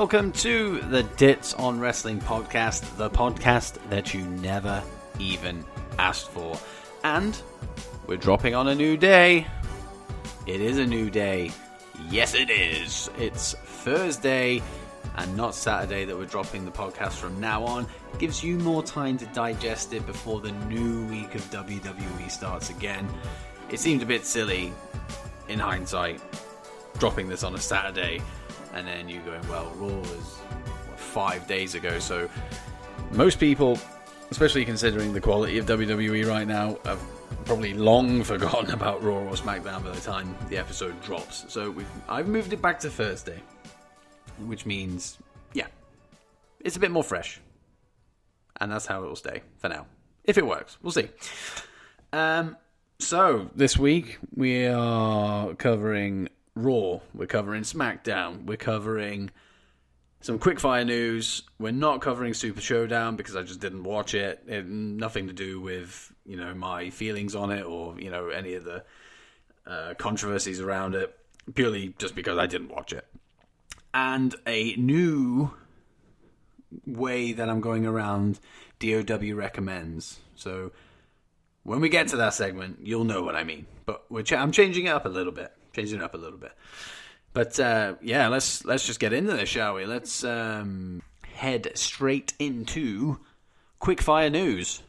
Welcome to the Dits on Wrestling podcast, the podcast that you never even asked for. And we're dropping on a new day. It is a new day. Yes, it is. It's Thursday and not Saturday that we're dropping the podcast from now on. It gives you more time to digest it before the new week of WWE starts again. It seemed a bit silly, in hindsight, dropping this on a Saturday and then you going, well, Raw was 5 days ago, so most people, especially considering the quality of WWE right now, have probably long forgotten about Raw or Smackdown by the time the episode drops. So I've moved it back to Thursday, which means, yeah, it's a bit more fresh. And that's how it will stay for now. If it works, we'll see. So, this week, we are covering Raw, we're covering Smackdown, we're covering some Quickfire news. We're not covering Super Showdown because I just didn't watch it. It had nothing to do with, my feelings on it or, any of the controversies around it. Purely just because I didn't watch it. And a new way that I'm going around DOW Recommends. So, when we get to that segment, you'll know what I mean. But I'm changing it up a little bit. But, yeah, let's just get into this, shall we? Let's head straight into Quickfire news.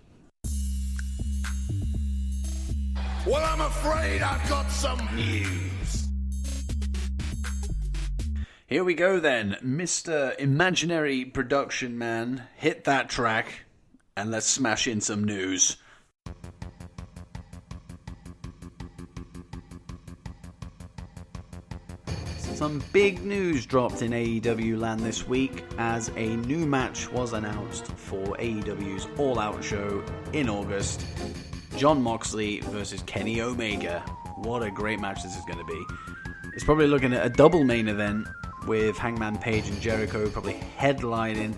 Well, I'm afraid I've got some news. Here we go then. Mr. Imaginary Production Man, hit that track and let's smash in some news. Some big news dropped in AEW land this week as a new match was announced for AEW's All Out show in August. Jon Moxley versus Kenny Omega. What a great match this is going to be. It's probably looking at a double main event with Hangman Page and Jericho probably headlining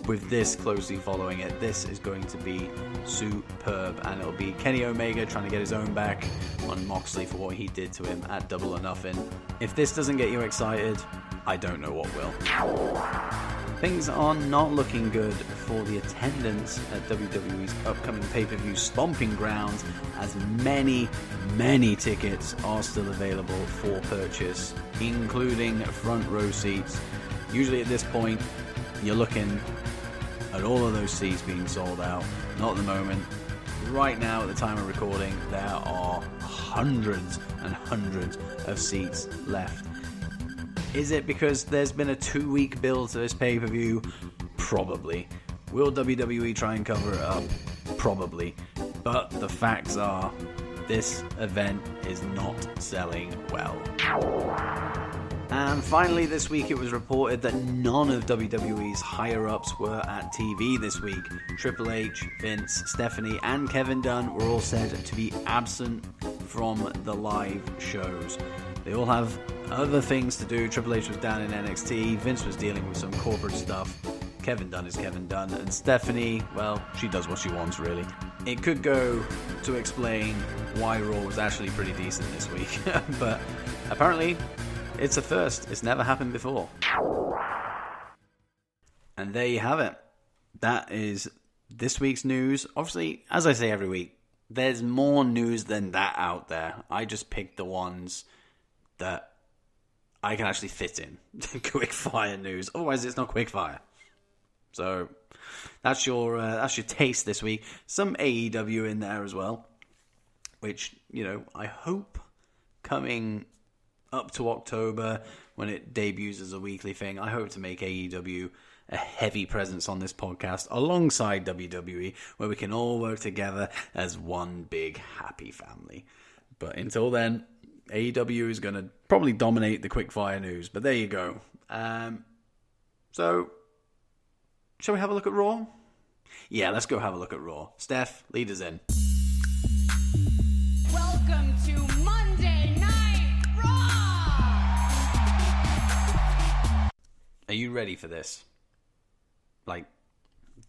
with this closely following it. This is going to be superb, and it'll be Kenny Omega trying to get his own back on Moxley for what he did to him at Double or Nothing. If this doesn't get you excited, I don't know what will. Things are not looking good for the attendance at WWE's upcoming pay-per-view Stomping Grounds, as many tickets are still available for purchase, including front row seats. Usually at this point, you're looking at all of those seats being sold out. Not at the moment. Right now, at the time of recording, there are hundreds and hundreds of seats left. Is it because there's been a 2-week build to this pay-per-view? Probably. Will WWE try and cover it up? Probably. But the facts are, this event is not selling well. And finally this week it was reported that none of WWE's higher-ups were at TV this week. Triple H, Vince, Stephanie and Kevin Dunn were all said to be absent from the live shows. They all have other things to do. Triple H was down in NXT, Vince was dealing with some corporate stuff, Kevin Dunn is Kevin Dunn, and Stephanie, well, she does what she wants really. It could go to explain why Raw was actually pretty decent this week, but apparently it's a first. It's never happened before. And there you have it. That is this week's news. Obviously, as I say every week, there's more news than that out there. I just picked the ones that I can actually fit in. Quickfire news. Otherwise, it's not Quickfire. So that's your taste this week. Some AEW in there as well, which, I hope coming up to October, when it debuts as a weekly thing, I hope to make AEW a heavy presence on this podcast alongside WWE, where we can all work together as one big happy family. But until then, AEW is going to probably dominate the Quickfire news. But there you go. So, shall we have a look at Raw? Yeah, let's go have a look at Raw. Steph, lead us in. Welcome to Monday Night Raw! Are you ready for this?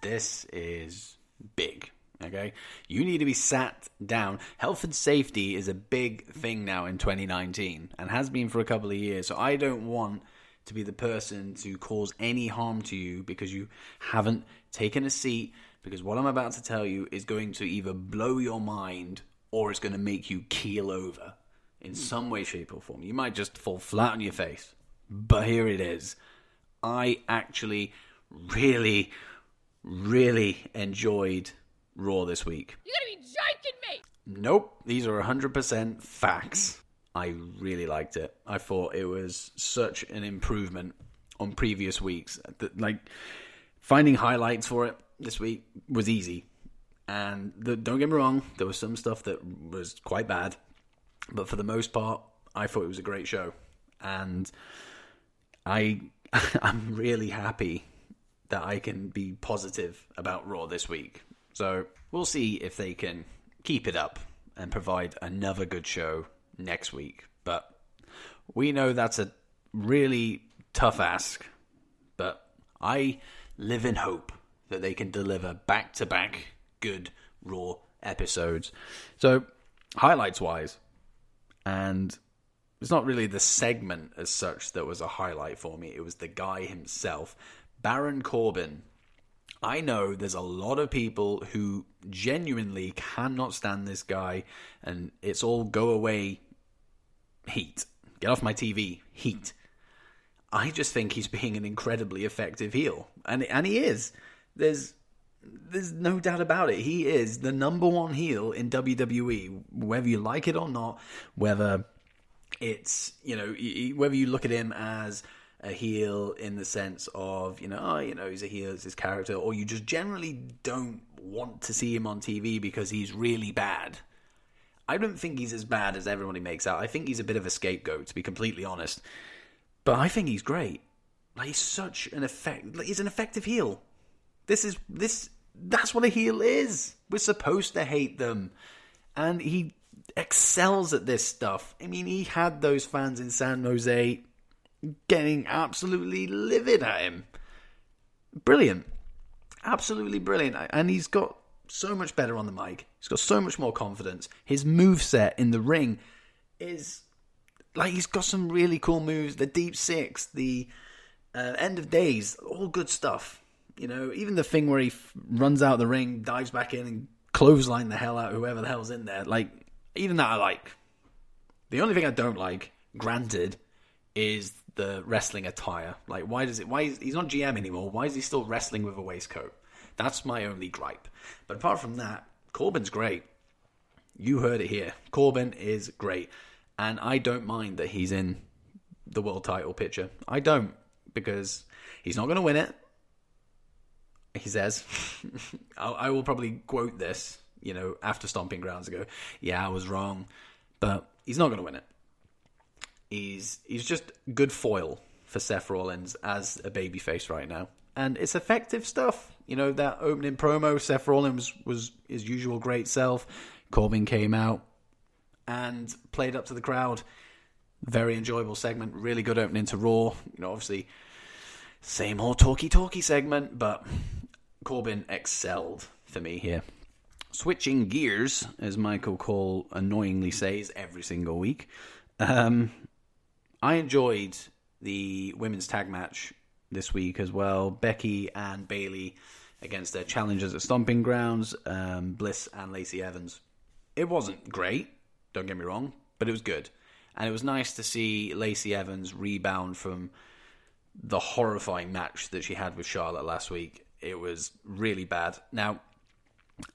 This is big, okay? You need to be sat down. Health and safety is a big thing now in 2019 and has been for a couple of years. So I don't want to be the person to cause any harm to you because you haven't taken a seat, because what I'm about to tell you is going to either blow your mind or it's going to make you keel over in some way, shape, or form. You might just fall flat on your face. But here it is. I actually really, really enjoyed Raw this week. You gotta be joking me! Nope, these are 100% facts. I really liked it. I thought it was such an improvement on previous weeks. Like, finding highlights for it this week was easy. And don't get me wrong, there was some stuff that was quite bad. But for the most part, I thought it was a great show. And I'm really happy that I can be positive about Raw this week. So we'll see if they can keep it up and provide another good show next week. But we know that's a really tough ask. But I live in hope that they can deliver back-to-back good Raw episodes. So, highlights-wise, and it's not really the segment as such that was a highlight for me. It was the guy himself, Baron Corbin. I know there's a lot of people who genuinely cannot stand this guy, and it's all go away heat. Get off my TV, heat. I just think he's being an incredibly effective heel. And he is. There's no doubt about it. He is the number one heel in WWE, whether you like it or not, whether it's, whether you look at him as a heel in the sense of, he's a heel, it's his character, or you just generally don't want to see him on TV because he's really bad. I don't think he's as bad as everybody makes out. I think he's a bit of a scapegoat, to be completely honest. But I think he's great. Like, he's such an he's an effective heel. That's what a heel is. We're supposed to hate them. And he excels at this stuff. I mean, he had those fans in San Jose getting absolutely livid at him. Brilliant. Absolutely brilliant. And he's got so much better on the mic. He's got so much more confidence. His moveset in the ring is... like, he's got some really cool moves. The Deep Six, the End of Days, all good stuff. Even the thing where he runs out the ring, dives back in, and clothesline the hell out whoever the hell's in there. Like, even that I like. The only thing I don't like, granted, is the wrestling attire. Like, he's not GM anymore. Why is he still wrestling with a waistcoat? That's my only gripe. But apart from that, Corbin's great. You heard it here. Corbin is great. And I don't mind that he's in the world title picture. I don't, because he's not going to win it. He says, I will probably quote this, after Stomping Grounds ago. Yeah, I was wrong. But he's not going to win it. He's just good foil for Seth Rollins as a babyface right now. And it's effective stuff. That opening promo, Seth Rollins was his usual great self. Corbin came out and played up to the crowd. Very enjoyable segment. Really good opening to Raw. Obviously, same old talky segment, but Corbin excelled for me here. Switching gears, as Michael Cole annoyingly says every single week, I enjoyed the women's tag match this week as well. Becky and Bayley against their challengers at Stomping Grounds, Bliss and Lacey Evans. It wasn't great, don't get me wrong, but it was good. And it was nice to see Lacey Evans rebound from the horrifying match that she had with Charlotte last week. It was really bad. Now,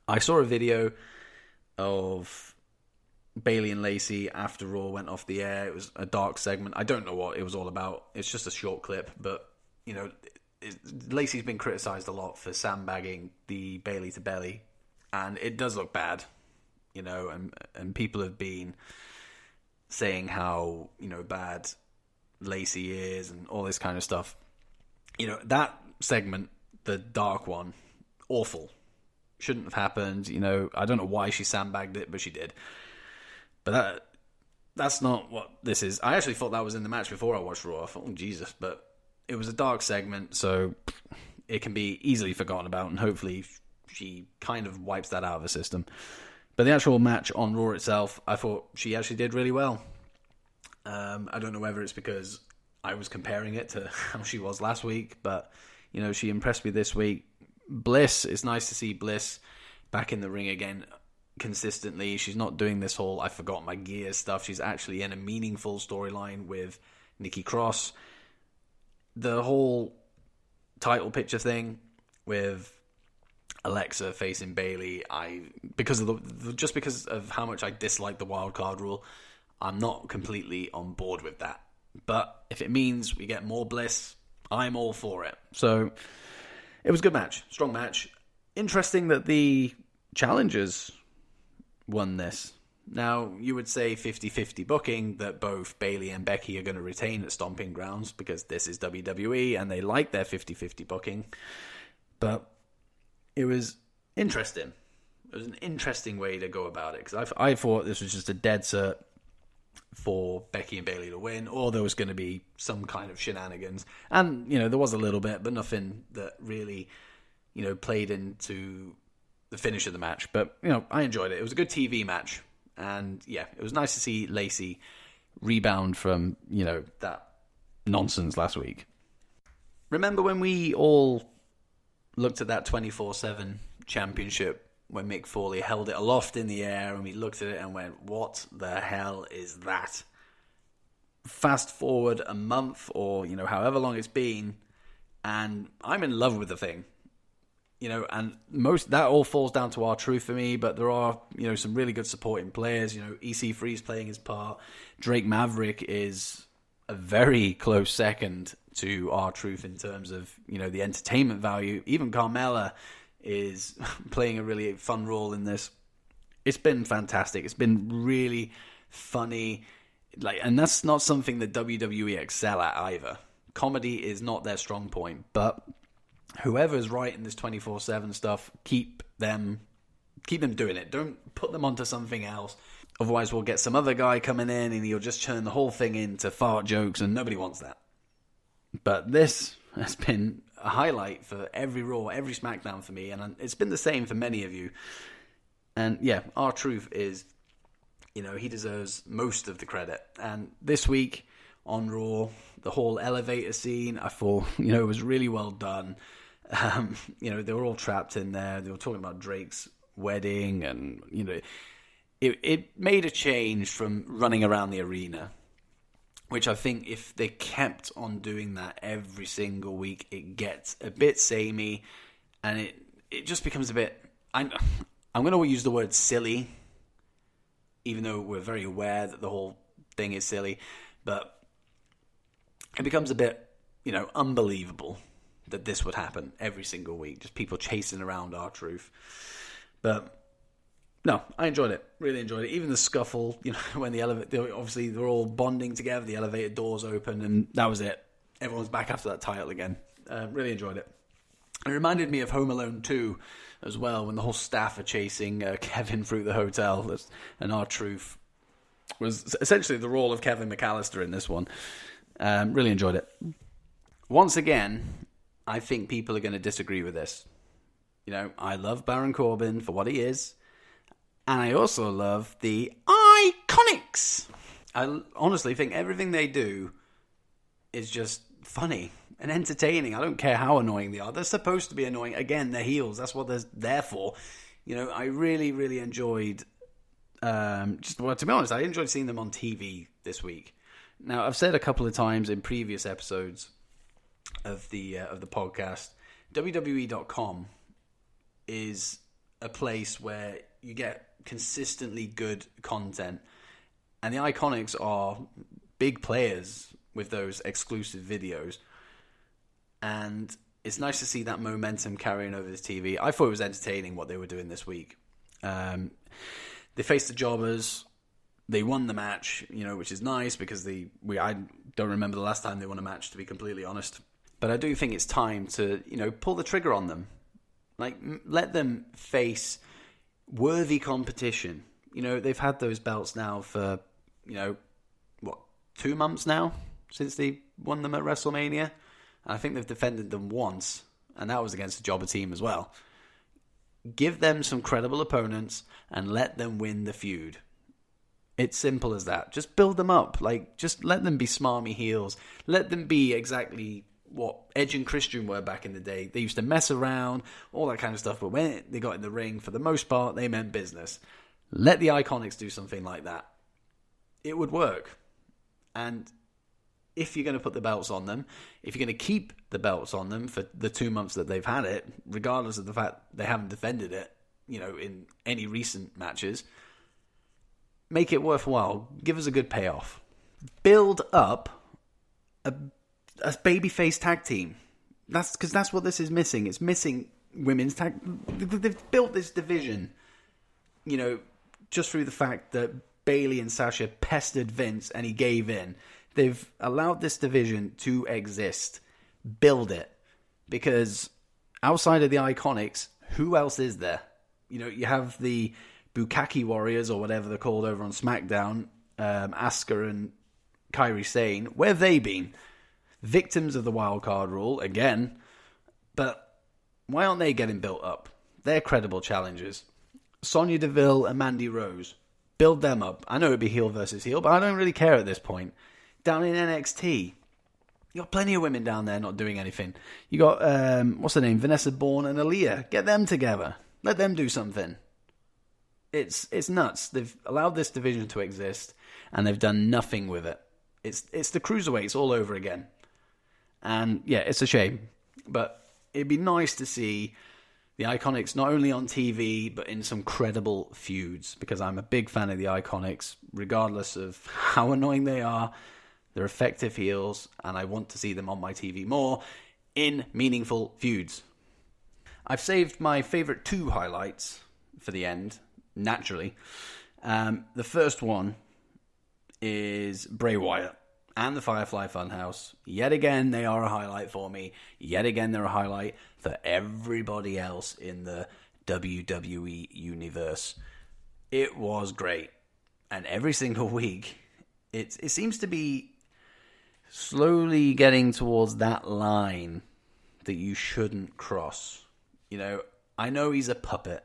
I saw a video of Bayley and Lacey after Raw went off the air. It was a dark segment. I don't know what it was all about. It's just a short clip, but, Lacey's been criticized a lot for sandbagging the Bayley to belly, and it does look bad, and people have been saying how, bad Lacey is and all this kind of stuff. That segment, the dark one, awful. Shouldn't have happened. I don't know why she sandbagged it, but she did. But that's not what this is. I actually thought that was in the match before I watched Raw. I thought, oh, Jesus. But it was a dark segment, so it can be easily forgotten about, and hopefully she kind of wipes that out of the system. But the actual match on Raw itself, I thought she actually did really well. I don't know whether it's because I was comparing it to how she was last week, but, you know, she impressed me this week. Bliss, it's nice to see Bliss back in the ring again consistently. She's not doing this whole I forgot my gear stuff. She's actually in a meaningful storyline with Nikki Cross. The whole title picture thing with Alexa facing Bayley, because of how much I dislike the wild card rule, I'm not completely on board with that. But if it means we get more Bliss, I'm all for it. So it was a good match, strong match. Interesting that the challengers won this. Now, you would say 50-50 booking, that both Bayley and Becky are going to retain at Stomping Grounds because this is WWE and they like their 50-50 booking. But it was interesting. It was an interesting way to go about it, because I thought this was just a dead cert for Becky and Bayley to win, or there was going to be some kind of shenanigans. And, you know, there was a little bit, but nothing that really, you know, played into the finish of the match. But, you know, I enjoyed it. It was a good TV match. And, yeah, it was nice to see Lacey rebound from, you know, that nonsense last week. Remember when we all looked at that 24/7 championship when Mick Foley held it aloft in the air, and we looked at it and went, what the hell is that? Fast forward a month, or, you know, however long it's been, and I'm in love with the thing. You know, and most that all falls down to R-Truth for me, but there are, you know, some really good supporting players. You know, EC3's playing his part. Drake Maverick is a very close second to R-Truth in terms of, you know, the entertainment value. Even Carmella is playing a really fun role in this. It's been fantastic. It's been really funny. And that's not something that WWE excel at either. Comedy is not their strong point, but whoever's writing this 24/7 stuff, keep them doing it. Don't put them onto something else. Otherwise, we'll get some other guy coming in and he'll just turn the whole thing into fart jokes, and nobody wants that. But this has been a highlight for every Raw, every SmackDown for me, and it's been the same for many of you. And yeah, R-Truth is, you know, he deserves most of the credit. And this week on Raw, the whole elevator scene, I thought, you know, it was really well done. You know, they were all trapped in there. They were talking about Drake's wedding, and, you know, it made a change from running around the arena, which I think if they kept on doing that every single week, it gets a bit samey, and it just becomes a bit... I'm going to use the word silly, even though we're very aware that the whole thing is silly, but it becomes a bit, you know, unbelievable that this would happen every single week. Just people chasing around R-Truth. But no, I enjoyed it. Really enjoyed it. Even the scuffle, you know, when the elevator, obviously they're all bonding together, the elevator doors open, and that was it. Everyone's back after that title again. Really enjoyed it. It reminded me of Home Alone 2 as well, when the whole staff are chasing Kevin through the hotel, and R-Truth was essentially the role of Kevin McAllister in this one. Really enjoyed it. Once again, I think people are going to disagree with this. You know, I love Baron Corbin for what he is, and I also love the Iconics. I honestly think everything they do is just funny and entertaining. I don't care how annoying they are. They're supposed to be annoying. Again, they're heels. That's what they're there for. You know, I really, really enjoyed... to be honest, I enjoyed seeing them on TV this week. Now, I've said a couple of times in previous episodes of the podcast, WWE.com is a place where you get consistently good content, and the Iconics are big players with those exclusive videos, and it's nice to see that momentum carrying over the TV. I thought it was entertaining what they were doing this week. They faced the Jobbers. They won the match, you know, which is nice because I don't remember the last time they won a match, to be completely honest. But I do think it's time to, you know, pull the trigger on them. Like, let them face worthy competition. You know, they've had those belts now for, you know, 2 months now since they won them at WrestleMania. And I think they've defended them once, and that was against a Jobber team as well. Give them some credible opponents and let them win the feud. It's simple as that. Just build them up. Like, just let them be smarmy heels. Let them be exactly what Edge and Christian were back in the day. They used to mess around, all that kind of stuff. But when they got in the ring, for the most part, they meant business. Let the Iconics do something like that. It would work. And if you're going to put the belts on them, if you're going to keep the belts on them for the 2 months that they've had it, regardless of the fact they haven't defended it, in any recent matches, make it worthwhile. Give us a good payoff. Build up a babyface tag team. That's what this is missing. It's missing women's tag. They've built this division, just through the fact that Bayley and Sasha pestered Vince and he gave in. They've allowed this division to exist. Build it. Because outside of the Iconics, who else is there? You have the Bukkake Warriors, or whatever they're called over on SmackDown, Asuka and Kairi Sane. Where have they been? Victims of the wildcard rule, again. But why aren't they getting built up? They're credible challengers. Sonya Deville and Mandy Rose. Build them up. I know it'd be heel versus heel, but I don't really care at this point. Down in NXT, you got plenty of women down there not doing anything. You got, what's her name? Vanessa Bourne and Aaliyah. Get them together. Let them do something. It's nuts. They've allowed this division to exist, and they've done nothing with it. It's the cruiserweights all over again. And yeah, it's a shame. But it'd be nice to see the Iconics not only on TV, but in some credible feuds, because I'm a big fan of the Iconics, regardless of how annoying they are. They're effective heels, and I want to see them on my TV more in meaningful feuds. I've saved my favorite 2 highlights for the end, naturally. The first one is Bray Wyatt and the Firefly Funhouse. Yet again, they are a highlight for me. Yet again, they're a highlight for everybody else in the WWE universe. It was great. And every single week, it seems to be slowly getting towards that line that you shouldn't cross. I know he's a puppet,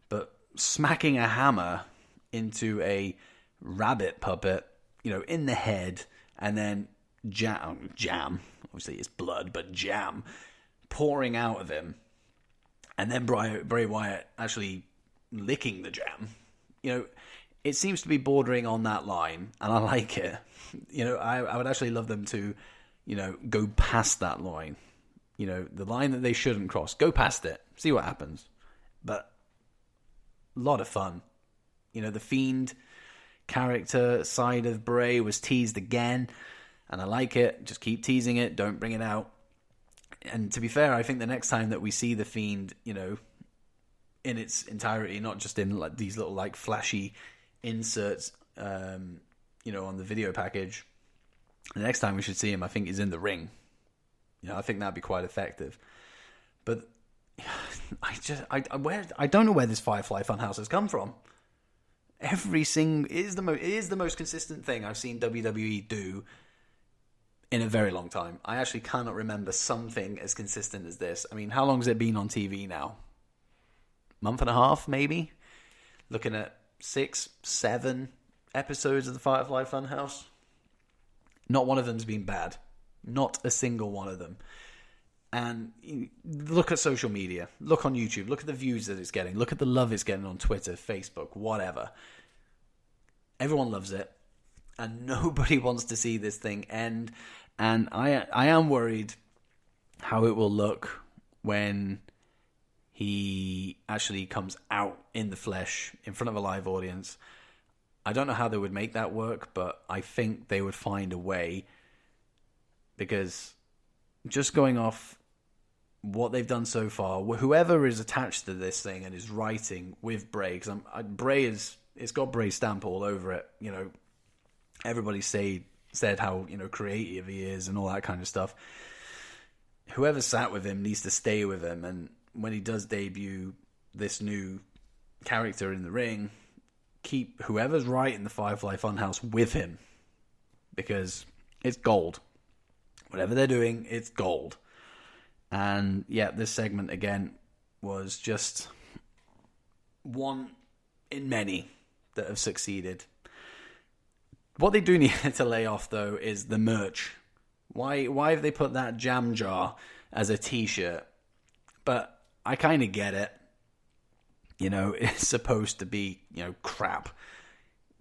but smacking a hammer into a rabbit puppet, in the head, and then jam, obviously it's blood, but jam, pouring out of him, and then Bray Wyatt actually licking the jam, it seems to be bordering on that line, and I like it. I would actually love them to, go past that line. The line that they shouldn't cross. Go past it. See what happens. But a lot of fun. The Fiend character side of Bray was teased again, and I like it. Just keep teasing it. Don't bring it out. And to be fair, I think the next time that we see the Fiend, in its entirety, not just in like these little like flashy inserts, on the video package, the next time we should see him, I think, is in the ring. I think that'd be quite effective. But I don't know where this Firefly Funhouse has come from. It is the most consistent thing I've seen WWE do in a very long time. I actually cannot remember something as consistent as this. I mean, how long has it been on TV now? Month and a half, maybe? Looking at 6, 7 episodes of the Firefly Funhouse. Not one of them's been bad. Not a single one of them. And look at social media. Look on YouTube. Look at the views that it's getting. Look at the love it's getting on Twitter, Facebook, whatever. Everyone loves it. And nobody wants to see this thing end. And I am worried how it will look when he actually comes out in the flesh in front of a live audience. I don't know how they would make that work, but I think they would find a way. Because just going off what they've done so far, whoever is attached to this thing and is writing with Bray, because it's got Bray's stamp all over it. Everybody said how creative he is and all that kind of stuff. Whoever sat with him needs to stay with him, and when he does debut this new character in the ring, keep whoever's writing the Firefly Funhouse with him, because it's gold. Whatever they're doing, it's gold. And yeah, this segment again was just one in many that have succeeded. What they do need to lay off, though, is the merch. Why have they put that jam jar as a t-shirt? But I kind of get it. You know, it's supposed to be, you know, crap.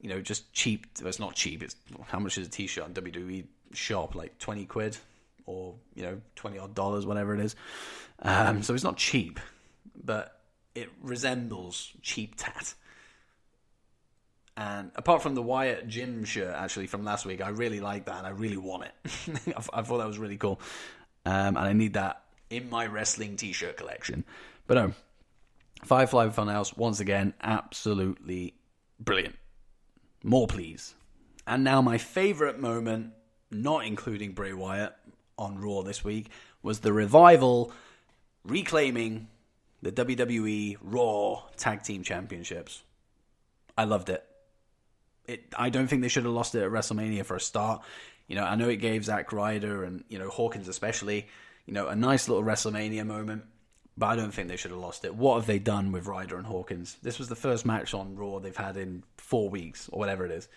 You know, just cheap. Well, it's not cheap. It's how much is a t-shirt on WWE shop? Like 20 quid or, you know, $20 odd, whatever it is. So it's not cheap, but it resembles cheap tat. And apart from the Wyatt Gym shirt, actually, from last week, I really like that and I really want it. I thought that was really cool. And I need that in my wrestling t-shirt collection. But no, Firefly Funhouse, once again, absolutely brilliant. More, please. And now my favourite moment, not including Bray Wyatt on Raw this week, was the Revival reclaiming the WWE Raw Tag Team Championships. I loved it. I don't think they should have lost it at WrestleMania for a start. You know, I know it gave Zack Ryder and, you know, Hawkins especially, you know, a nice little WrestleMania moment, but I don't think they should have lost it. What have they done with Ryder and Hawkins? This was the first match on Raw they've had in 4 weeks, or whatever it is.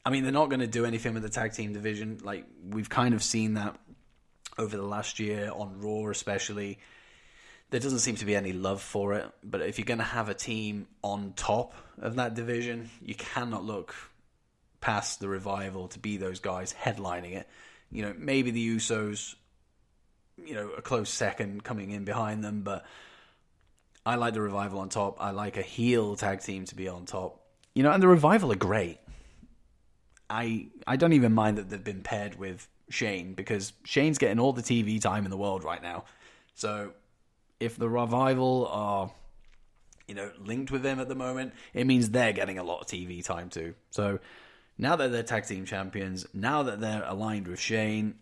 I mean, they're not going to do anything with the tag team division. Like, we've kind of seen that over the last year on Raw especially. There doesn't seem to be any love for it, but if you're going to have a team on top of that division, you cannot look past the Revival to be those guys headlining it. You know, maybe the Usos, you know, a close second coming in behind them, but I like the Revival on top. I like a heel tag team to be on top. You know, and the Revival are great. I don't even mind that they've been paired with Shane, because Shane's getting all the TV time in the world right now. So if the Revival are, you know, linked with him at the moment, it means they're getting a lot of TV time too. So now that they're tag team champions, now that they're aligned with Shane,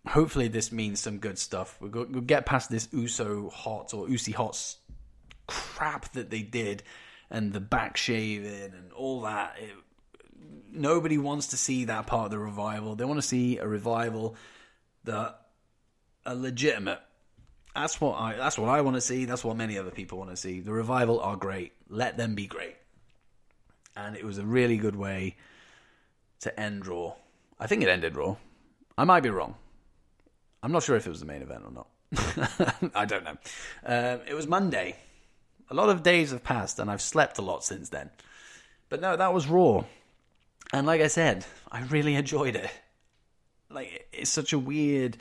hopefully this means some good stuff. We'll get past this Uso Hot or Usi Hot crap that they did, and the back shaving and all that. Nobody wants to see that part of the Revival. They want to see a Revival that are legitimate. That's what I want to see. That's what many other people want to see. The Revival are great. Let them be great. And it was a really good way to end Raw. I think it ended Raw. I might be wrong. I'm not sure if it was the main event or not. I don't know. It was Monday. A lot of days have passed, and I've slept a lot since then. But no, that was Raw. And like I said, I really enjoyed it. Like, it's such a weird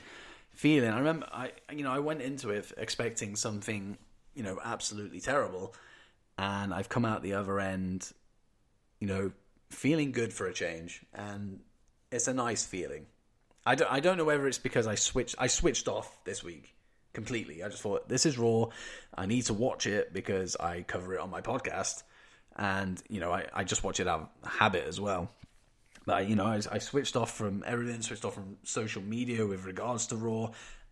feeling. I remember, I went into it expecting something, you know, absolutely terrible, and I've come out the other end, you know, feeling good for a change, and it's a nice feeling. I don't know whether it's because I switched off this week completely. I just thought, this is Raw. I need to watch it because I cover it on my podcast, and, you know, I just watch it out of habit as well. But, you know, I switched off from everything, switched off from social media with regards to Raw,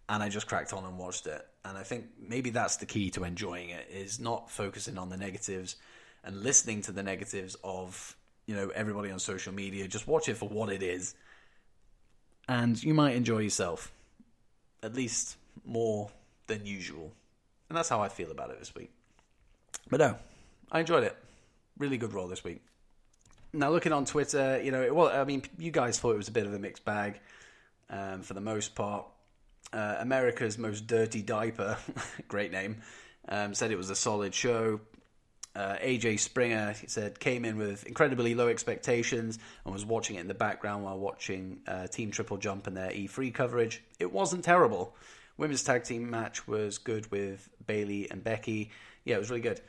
and I just cracked on and watched it. And I think maybe that's the key to enjoying it, is not focusing on the negatives and listening to the negatives of, you know, everybody on social media. Just watch it for what it is, and you might enjoy yourself, at least more than usual. And that's how I feel about it this week. But no, I enjoyed it. Really good Raw this week. Now, looking on Twitter, you know, you guys thought it was a bit of a mixed bag for the most part. America's Most Dirty Diaper, great name, said it was a solid show. AJ Springer said came in with incredibly low expectations and was watching it in the background while watching Team Triple Jump and their E3 coverage. It wasn't terrible. Women's tag team match was good with Bayley and Becky. Yeah, it was really good.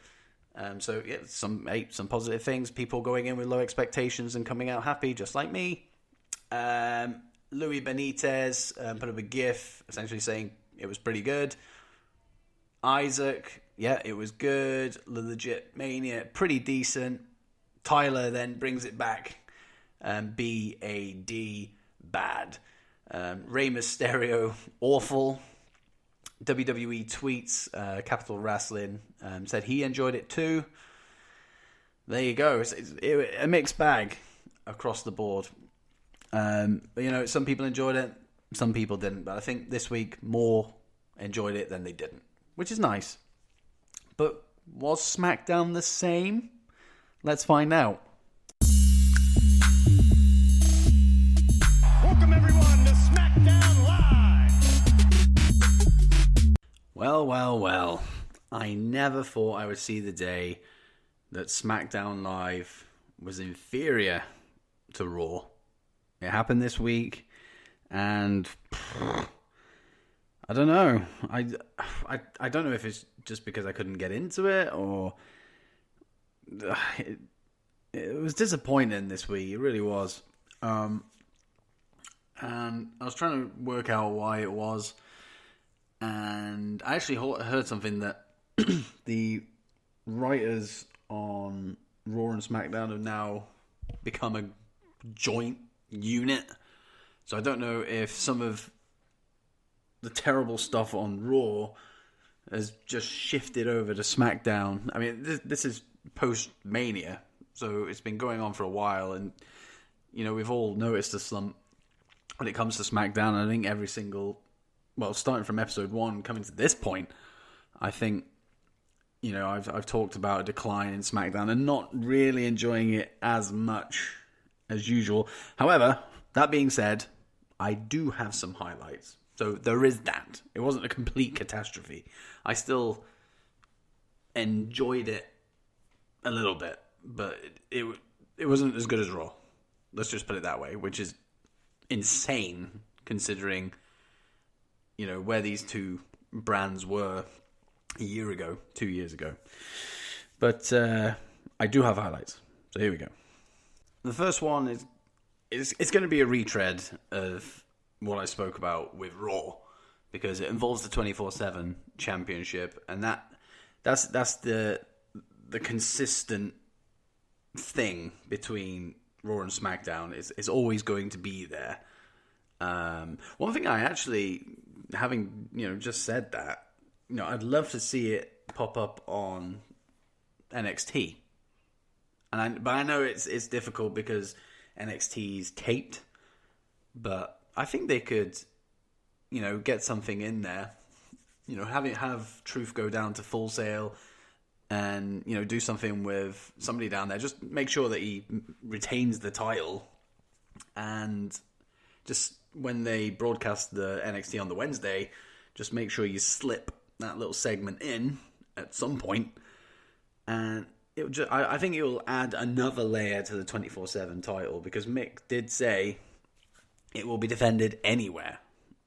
So yeah, some positive things. People going in with low expectations and coming out happy, just like me. Louis Benitez put up a GIF essentially saying it was pretty good. Isaac, yeah, it was good. Legit Mania, pretty decent. Tyler then brings it back. B-A-D, bad. Rey Mysterio, awful. WWE tweets, Capital Wrestling, said he enjoyed it too. There you go. It's a mixed bag across the board. But, you know, some people enjoyed it, some people didn't. But I think this week more enjoyed it than they didn't, which is nice. But was SmackDown the same? Let's find out. Well. I never thought I would see the day that Smackdown Live was inferior to Raw. It happened this week, and I don't know. I don't know if it's just because I couldn't get into it, or it was disappointing this week. It really was. And I was trying to work out why it was, and I actually heard something that the writers on Raw and SmackDown have now become a joint unit. So I don't know if some of the terrible stuff on Raw has just shifted over to SmackDown. I mean, this is post-Mania, so it's been going on for a while, and we've all noticed a slump when it comes to SmackDown. I think every single, starting from episode 1 coming to this point, I think I've talked about a decline in SmackDown and not really enjoying it as much as usual. However, that being said, I do have some highlights. So there is that. It wasn't a complete catastrophe. I still enjoyed it a little bit, but it wasn't as good as Raw. Let's just put it that way, which is insane considering where these two brands were a year ago, 2 years ago. But I do have highlights. So here we go. The first one is it's going to be a retread of what I spoke about with Raw, because it involves the 24/7 championship, and that's the consistent thing between Raw and SmackDown. It's always going to be there. One thing I actually, having just said that, I'd love to see it pop up on NXT, but I know it's difficult because NXT's taped, but I think they could, get something in there, have Truth go down to Full Sail, and do something with somebody down there. Just make sure that he retains the title, and just when they broadcast the NXT on the Wednesday, just make sure you slip that little segment in at some point, and I think it will add another layer to the 24/7 title, because Mick did say it will be defended anywhere,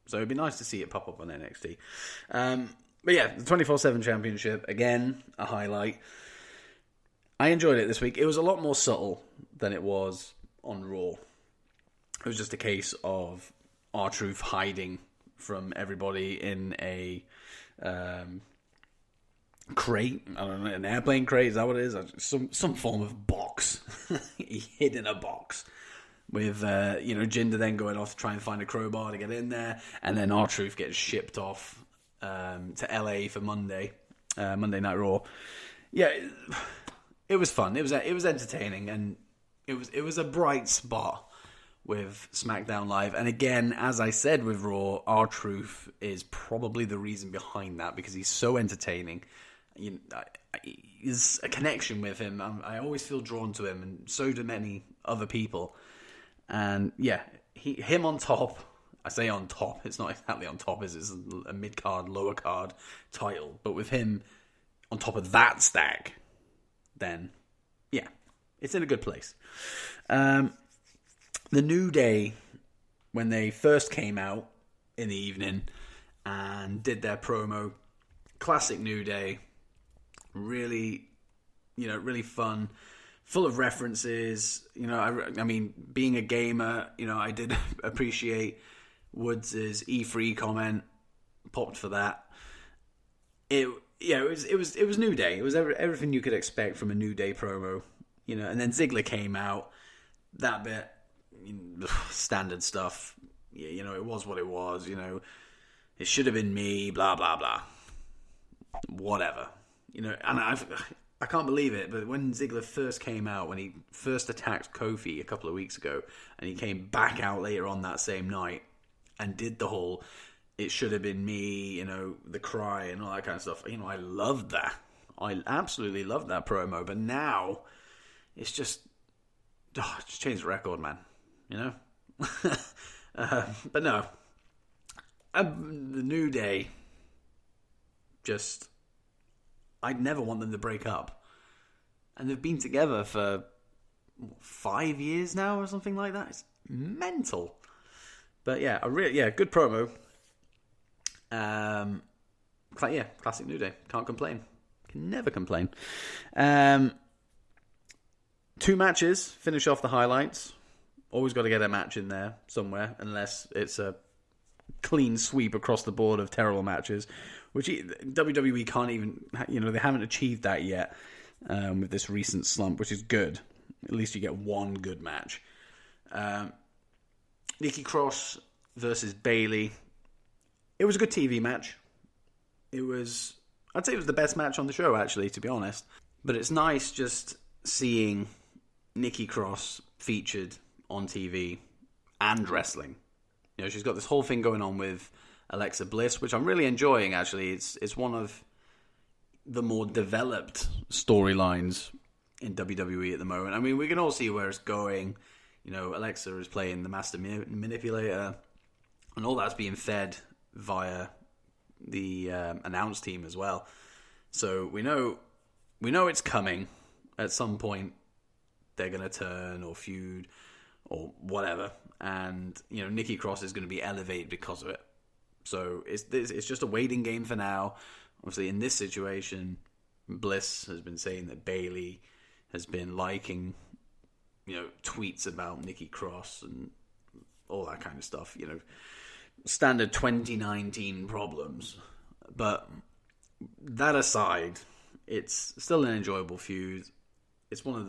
so it'd be nice to see it pop up on NXT. But yeah, the 24/7 championship, again, a highlight. I enjoyed it this week. It was a lot more subtle than it was on Raw. It was just a case of R-Truth hiding from everybody in a crate. I don't know, an airplane crate, is that what it is? Some form of box. He hid in a box with Jinder then going off to try and find a crowbar to get in there, and then R-Truth gets shipped off to LA for Monday Night Raw. Yeah, it was fun. It was entertaining, and it was a bright spot with SmackDown Live. And again, as I said with Raw, R-Truth is probably the reason behind that, because he's so entertaining. There's a connection with him. I always feel drawn to him, and so do many other people. And yeah, him on top. I say on top. It's not exactly on top. It's a mid-card, lower-card title. But with him on top of that stack, then yeah, it's in a good place. The New Day, when they first came out in the evening and did their promo, classic New Day, really fun, full of references. I mean, being a gamer, I did appreciate Woods' E3 comment. Popped for that. It was New Day. It was everything you could expect from a New Day promo. And then Ziggler came out. That bit, standard stuff. It was what it was. It should have been me. Blah blah blah. Whatever. And I can't believe it, but when Ziggler first came out, when he first attacked Kofi a couple of weeks ago, and he came back out later on that same night and did the whole "it should have been me," the cry and all that kind of stuff. I loved that. I absolutely loved that promo. But now it's just changed the record, man. But no, the New Day, I'd never want them to break up. And they've been together for 5 years now or something like that. It's mental. But yeah, good promo. Classic New Day. Can't complain. Can never complain. 2 matches. Finish off the highlights. Always got to get a match in there somewhere, unless it's a clean sweep across the board of terrible matches, which WWE can't even, they haven't achieved that yet with this recent slump, which is good. At least you get one good match. Nikki Cross versus Bayley. It was a good TV match. I'd say it was the best match on the show, actually, to be honest. But it's nice just seeing Nikki Cross featured on TV and wrestling. She's got this whole thing going on with Alexa Bliss, which I'm really enjoying, actually. It's one of the more developed storylines in WWE at the moment. I mean, we can all see where it's going. Alexa is playing the master manipulator, and all that's being fed via the announce team as well. So we know it's coming at some point. They're going to turn or feud or whatever, and Nikki Cross is going to be elevated because of it. So it's just a waiting game for now. Obviously, in this situation, Bliss has been saying that Bayley has been liking, tweets about Nikki Cross and all that kind of stuff. Standard 2019 problems. But that aside, it's still an enjoyable feud. It's one of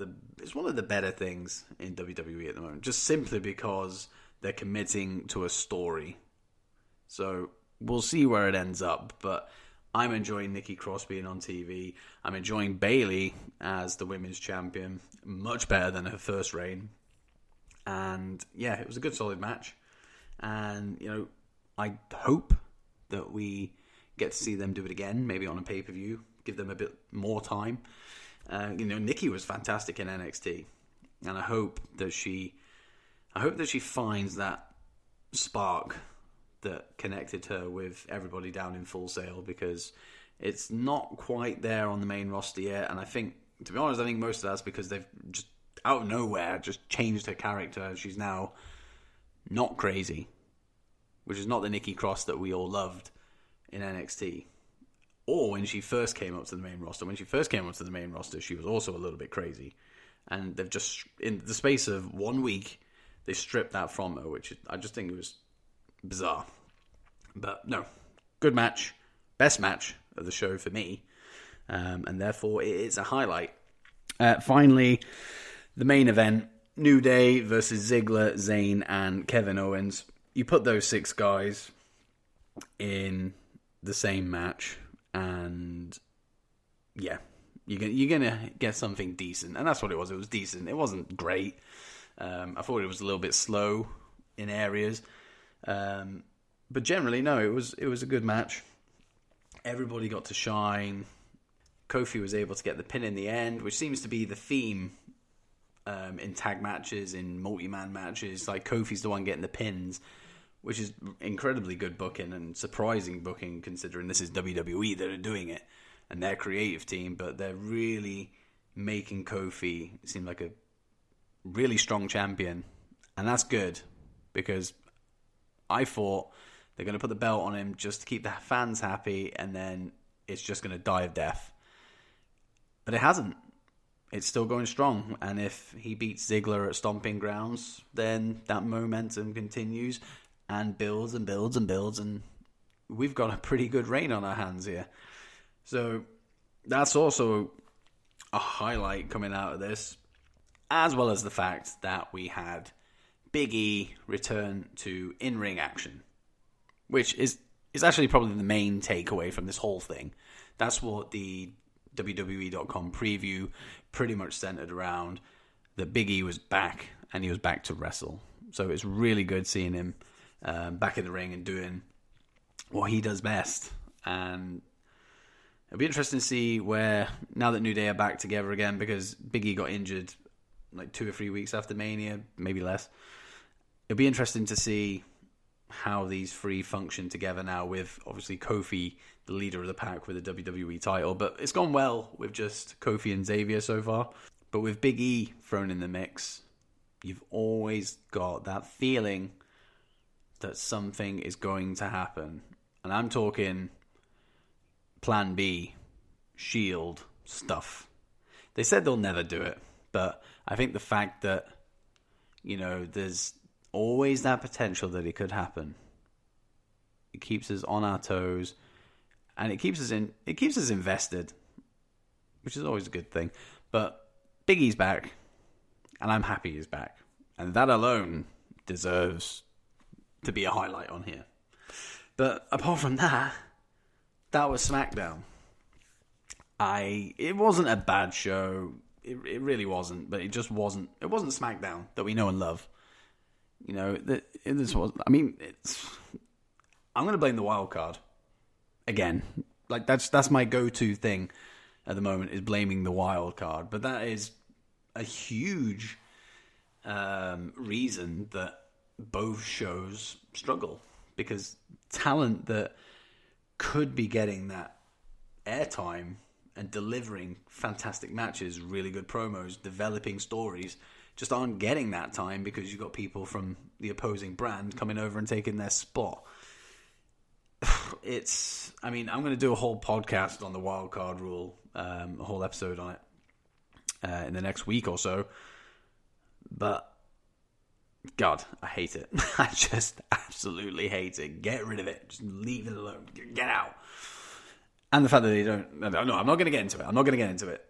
the better things in WWE at the moment, just simply because they're committing to a story. So we'll see where it ends up, but I'm enjoying Nikki Cross being on TV. I'm enjoying Bayley as the women's champion, much better than her first reign. And yeah, it was a good solid match. And I hope that we get to see them do it again, maybe on a pay-per-view, give them a bit more time. Nikki was fantastic in NXT, and I hope that she finds that spark that connected her with everybody down in Full Sail, because it's not quite there on the main roster yet. And I think, to be honest, most of that's because they've just out of nowhere just changed her character. She's now not crazy, which is not the Nikki Cross that we all loved in NXT. Or when she first came up to the main roster. When she first came up to the main roster, she was also a little bit crazy. And they've just, in the space of 1 week, they stripped that from her, which I just think it was bizarre. But no, good match. Best match of the show for me. And therefore, it's a highlight. Finally, the main event. New Day versus Ziggler, Zayn, and Kevin Owens. You put those 6 guys in the same match, and yeah, you're gonna get something decent, and that's what it was. It was decent. It wasn't great. I thought it was a little bit slow in areas, but generally, no, it was a good match. Everybody got to shine. Kofi was able to get the pin in the end, which seems to be the theme in tag matches, in multi-man matches. Like, Kofi's the one getting the pins, which is incredibly good booking and surprising booking, considering this is WWE that are doing it and their creative team. But they're really making Kofi seem like a really strong champion, and that's good, because I thought they're going to put the belt on him just to keep the fans happy, and then it's just going to die of death. But it hasn't. It's still going strong, and if he beats Ziggler at Stomping Grounds, then that momentum continues and builds and builds and builds, and we've got a pretty good reign on our hands here. So that's also a highlight coming out of this, as well as the fact that we had Big E return to in-ring action, which is actually probably the main takeaway from this whole thing. That's what the WWE.com preview pretty much centered around, that Big E was back, and he was back to wrestle. So it's really good seeing him back in the ring and doing what he does best. And it'll be interesting to see where, now that New Day are back together again, because Big E got injured like 2 or 3 weeks after Mania, maybe less. It'll be interesting to see how these three function together now with, obviously, Kofi, the leader of the pack with the WWE title. But it's gone well with just Kofi and Xavier so far. But with Big E thrown in the mix, you've always got that feeling that something is going to happen. And I'm talking Plan B, Shield stuff. They said they'll never do it, but I think the fact that, there's always that potential that it could happen, it keeps us on our toes, and it keeps us invested, which is always a good thing. But Big E's back, and I'm happy he's back, and that alone deserves to be a highlight on here. But apart from that, that was Smackdown. It wasn't a bad show. It really wasn't, but it just wasn't. It wasn't Smackdown that we know and love. This was. I mean, I'm going to blame the wild card again. Like that's my go-to thing at the moment, is blaming the wild card. But that is a huge reason that both shows struggle, because talent that could be getting that airtime and delivering fantastic matches, really good promos, developing stories, just aren't getting that time because you've got people from the opposing brand coming over and taking their spot. I'm going to do a whole podcast on the wild card rule, a whole episode on it in the next week or so. But God, I hate it. I just absolutely hate it. Get rid of it. Just leave it alone. Get out. And the fact that they don't... No, I'm not going to get into it.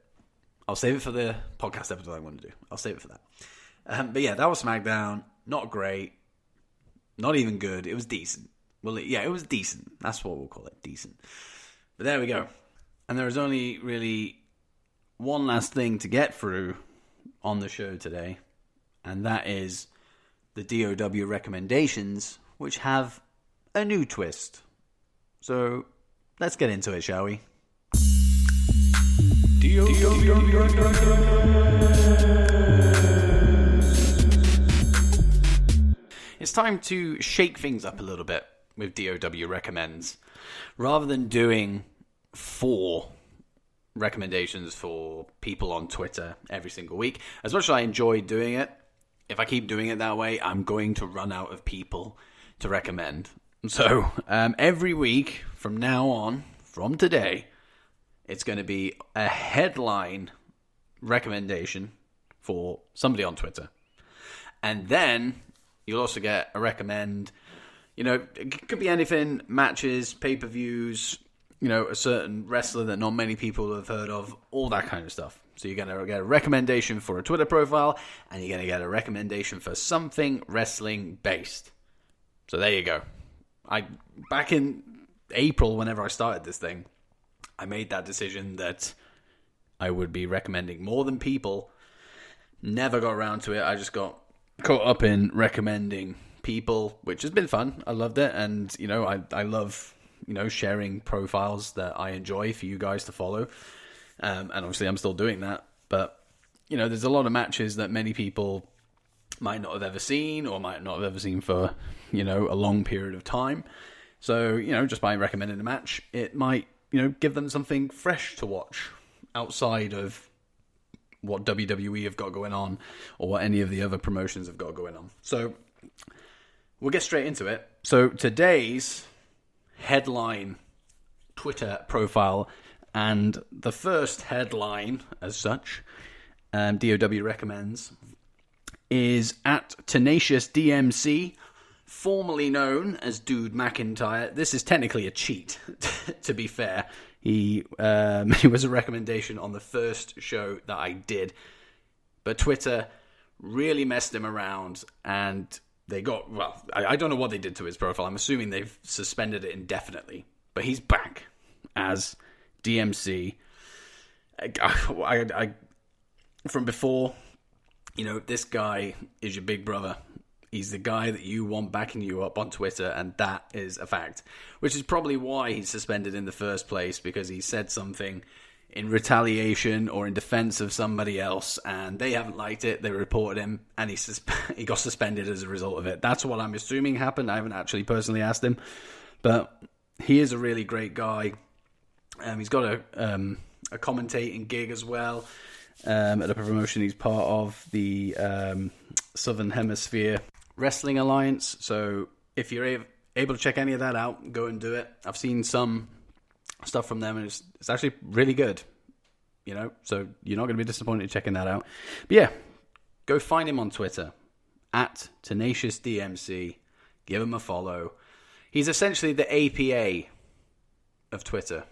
I'll save it for the podcast episode I want to do. I'll save it for that. But yeah, that was SmackDown. Not great. Not even good. It was decent. Well, it was decent. That's what we'll call it. Decent. But there we go. And there is only really one last thing to get through on the show today. And that is the DOW Recommendations, which have a new twist. So let's get into it, shall we? It's time to shake things up a little bit with DOW Recommends. Rather than doing 4 recommendations for people on Twitter every single week, as much as I enjoy doing it, if I keep doing it that way, I'm going to run out of people to recommend. So every week from now on, from today, it's going to be a headline recommendation for somebody on Twitter. And then you'll also get a recommend, it could be anything, matches, pay-per-views, a certain wrestler that not many people have heard of, all that kind of stuff. So you're going to get a recommendation for a Twitter profile, and you're going to get a recommendation for something wrestling-based. So there you go. Back in April, whenever I started this thing, I made that decision that I would be recommending more than people. Never got around to it. I just got caught up in recommending people, which has been fun. I loved it. And, I love, sharing profiles that I enjoy for you guys to follow. And obviously I'm still doing that. But, there's a lot of matches that many people might not have ever seen, or might not have ever seen for, a long period of time. So, just by recommending a match, it might, give them something fresh to watch outside of what WWE have got going on, or what any of the other promotions have got going on. So we'll get straight into it. So today's headline Twitter profile, and the first headline as such, DOW recommends, is at Tenacious DMC, formerly known as Dude McIntyre. This is technically a cheat, to be fair. He was a recommendation on the first show that I did, but Twitter really messed him around, and they got, I don't know what they did to his profile. I'm assuming they've suspended it indefinitely, but he's back as DMC. I from before, this guy is your big brother. He's the guy that you want backing you up on Twitter, and that is a fact. Which is probably why he's suspended in the first place, because he said something in retaliation or in defense of somebody else, and they haven't liked it. They reported him, and he got suspended as a result of it. That's what I'm assuming happened. I haven't actually personally asked him, but he is a really great guy. He's got a commentating gig as well at a promotion he's part of, the Southern Hemisphere Wrestling Alliance. So if you're able to check any of that out, go and do it. I've seen some stuff from them, and it's actually really good, so you're not going to be disappointed checking that out. But yeah, go find him on Twitter at TenaciousDMC. Give him a follow. He's essentially the APA of Twitter,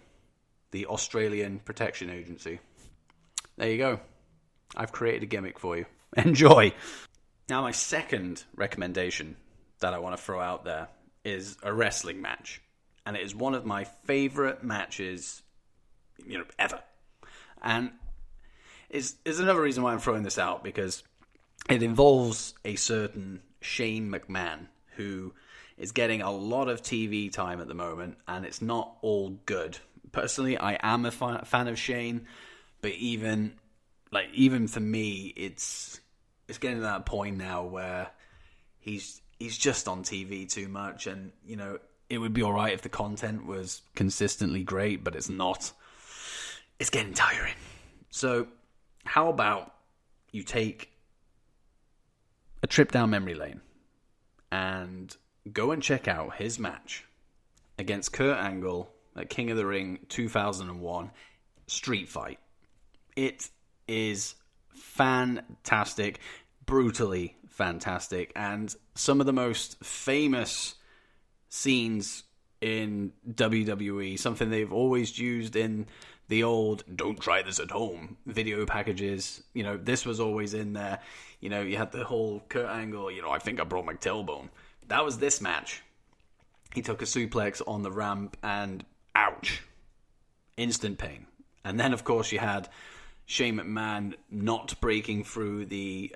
the Australian Protection Agency. There you go. I've created a gimmick for you. Enjoy. Now, my second recommendation that I want to throw out there is a wrestling match. And it is one of my favorite matches, ever. And is another reason why I'm throwing this out, because it involves a certain Shane McMahon, who is getting a lot of TV time at the moment, and it's not all good. Personally, I am a fan of Shane, but even for me, it's getting to that point now where he's just on TV too much, and it would be alright if the content was consistently great, but it's not. It's getting tiring. So, how about you take a trip down memory lane and go and check out his match against Kurt Angle at King of the Ring 2001 Street Fight. It is fantastic, brutally fantastic, and some of the most famous scenes in WWE, something they've always used in the old "don't try this at home" video packages. This was always in there. You had the whole Kurt Angle, I think I broke my tailbone. That was this match. He took a suplex on the ramp and ouch. Instant pain. And then, of course, you had Shane McMahon not breaking through the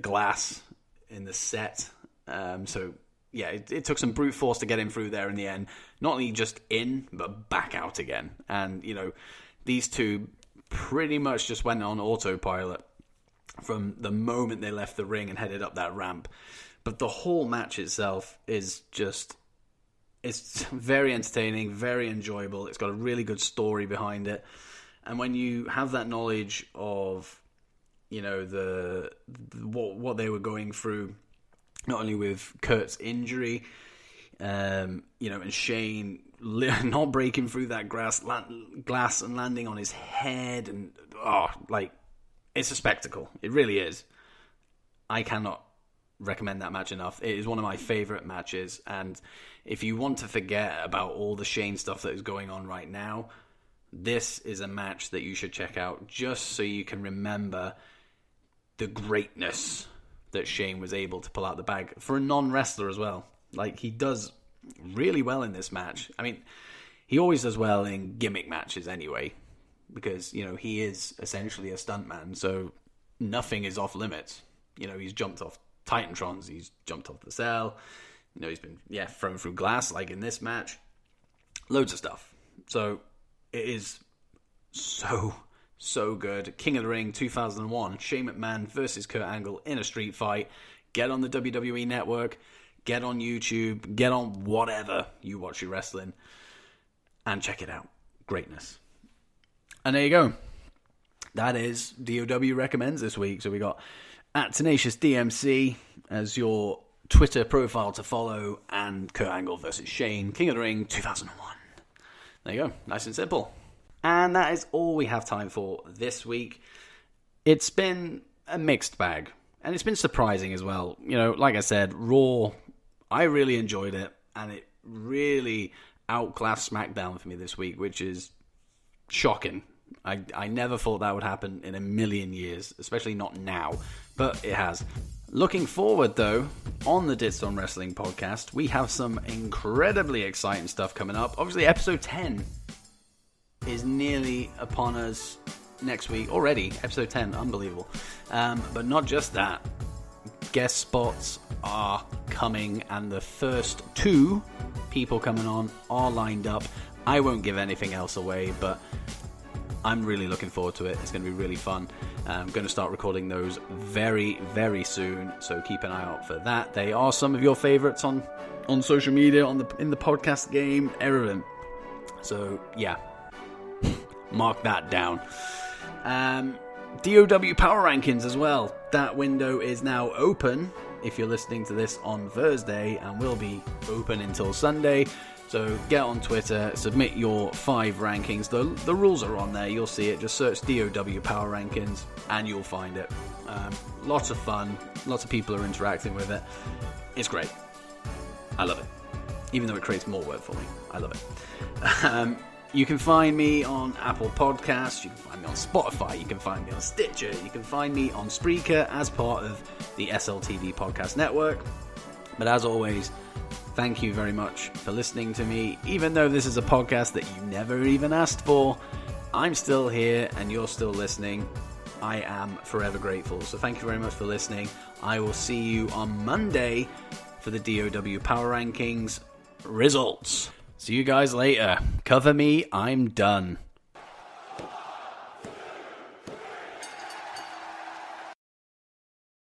glass in the set. Yeah, it took some brute force to get him through there in the end. Not only just in, but back out again. And, these two pretty much just went on autopilot from the moment they left the ring and headed up that ramp. But the whole match itself is just... it's very entertaining, very enjoyable. It's got a really good story behind it. And when you have that knowledge of, what they were going through, not only with Kurt's injury, and Shane not breaking through that glass and landing on his head, and it's a spectacle. It really is. I cannot recommend that match enough. It is one of my favorite matches, and if you want to forget about all the Shane stuff that is going on right now, this is a match that you should check out just so you can remember the greatness that Shane was able to pull out the bag for a non-wrestler as well. He does really well in this match. I mean, he always does well in gimmick matches anyway, because, he is essentially a stuntman, so nothing is off limits. He's jumped off Titantrons, he's jumped off the cell, he's been, thrown through glass like in this match. Loads of stuff. So, it is so good. King of the Ring 2001, Shane McMahon versus Kurt Angle in a street fight. Get on the WWE Network, get on YouTube, get on whatever you watch your wrestling, and check it out. Greatness. And there you go. That is DOW Recommends this week. So we got at TenaciousDMC as your Twitter profile to follow, and Kurt Angle versus Shane, King of the Ring 2001. There you go. Nice and simple. And that is all we have time for this week. It's been a mixed bag, and it's been surprising as well. Like I said, Raw, I really enjoyed it, and it really outclassed Smackdown for me this week, which is shocking. I never thought that would happen in a million years, especially not now, but it has. Looking forward, though, on the Ditz on Wrestling podcast, we have some incredibly exciting stuff coming up. Obviously, episode 10 is nearly upon us next week. Already, episode 10, unbelievable. But not just that. Guest spots are coming, and the first 2 people coming on are lined up. I won't give anything else away, but I'm really looking forward to it. It's going to be really fun. I'm going to start recording those very, very soon, so keep an eye out for that. They are some of your favorites on social media, in the podcast game, everything. So, yeah. Mark that down. DOW Power Rankings as well. That window is now open if you're listening to this on Thursday, and will be open until Sunday. So get on Twitter, submit your 5 rankings. The rules are on there, you'll see it. Just search DOW Power Rankings and you'll find it. Lots of fun, lots of people are interacting with it. It's great. I love it. Even though it creates more work for me, I love it. You can find me on Apple Podcasts, you can find me on Spotify, you can find me on Stitcher, you can find me on Spreaker as part of the SLTD Podcast Network. But as always, thank you very much for listening to me. Even though this is a podcast that you never even asked for, I'm still here and you're still listening. I am forever grateful. So thank you very much for listening. I will see you on Monday for the DOW Power Rankings results. See you guys later. Cover me, I'm done.